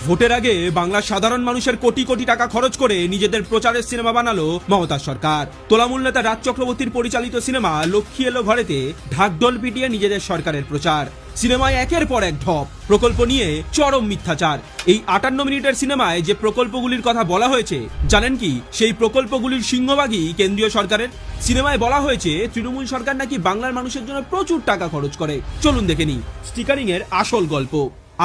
ভোটের আগে বাংলার সাধারণ মানুষের কোটি কোটি টাকা খরচ করে নিজেদের প্রচারের সিনেমা বানালো মমতা সরকার। তোলামূল নেতা রাজ চক্রবর্তীর পরিচালিত সিনেমা লক্ষ্মী এলো ঘরেতে ঢাকঢোল পিটিয়ে নিজেদের সরকারের প্রচার। সিনেমায় একের পর এক ঢপ, প্রকল্প নিয়ে চরম মিথ্যাচার। এই 58 মিনিটের সিনেমায় যে প্রকল্পগুলির কথা বলা হয়েছে জানেন কি? সেই প্রকল্পগুলির সিংহভাগই কেন্দ্রীয় সরকারের। সিনেমায় বলা হয়েছে তৃণমূল সরকার নাকি বাংলার মানুষের জন্য প্রচুর টাকা খরচ করে। চলুন দেখে নিই স্টিকারিং এর আসল গল্প।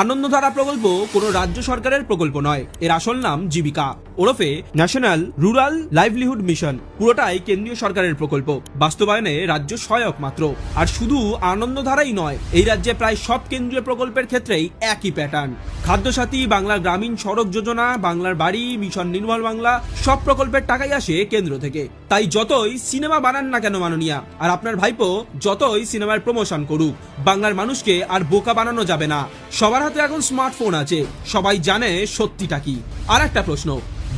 আনন্দধারা প্রকল্প কোনো রাজ্য সরকারের প্রকল্প নয়, এর আসল নাম জীবিকা ওরফে ন্যাশনাল রুরাল লাইভলিহুড মিশন। পুরোটাই কেন্দ্রীয় সরকারের প্রকল্প, বাস্তবায়নে রাজ্য সহায়ক মাত্র। আর শুধু আনন্দধারাই নয়, এই রাজ্যে প্রায় সব কেন্দ্রীয় প্রকল্পের ক্ষেত্রেই একই প্যাটার্ন। খাদ্যসাথী, বাংলার গ্রামীণ সড়ক যোজনা, বাংলার বাড়ি, মিশন নির্মল বাংলা, সব প্রকল্পের টাকাই আসে কেন্দ্র থেকে। তাই যতই সিনেমা বানান না কেন মাননীয়া, আর আপনার ভাইপো যতই সিনেমার প্রমোশন করুক, বাংলার মানুষকে আর বোকা বানানো যাবে না। সবার হাতে এখন স্মার্টফোন আছে, সবাই জানে সত্যিটা কি। আর একটা প্রশ্ন,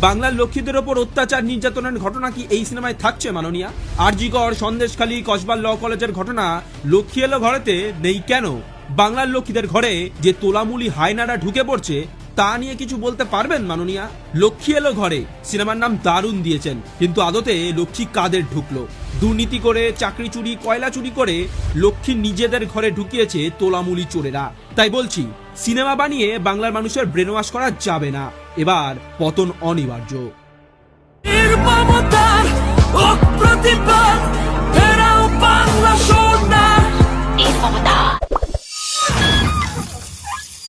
বাংলার লক্ষ্মীদের ওপর অত্যাচার নির্যাতনের ঘটনা কি এই সিনেমায় থাকছে মাননীয়া? আরজিকর, সন্দেশখালী, কসবা ল কলেজের ঘটনা লক্ষ্মী এলো ঘরেতে নেই কেন? বাংলার লক্ষ্মীদের ঘরে যে তোলামুলি হায়নারা ঢুকে পড়ছে তা নিয়ে কিছু বলতে পারবেন মাননীয়া? লক্ষ্মী এলো ঘরে সিনেমার নাম দারুণ দিয়েছেন, কিন্তু আদতে লক্ষ্মী কাদের ঢুকলো? দুর্নীতি করে, চাকরি চুরি, কয়লা চুরি করে লক্ষ্মী নিজেদের ঘরে ঢুকিয়েছে তোলামুলি চোরেরা। তাই বলছি, সিনেমা বানিয়ে বাংলার মানুষের ব্রেন ওয়াশ করা যাবে না, এবার পতন অনিবার্য। প্রতিবাদ, বাংলা সোনা।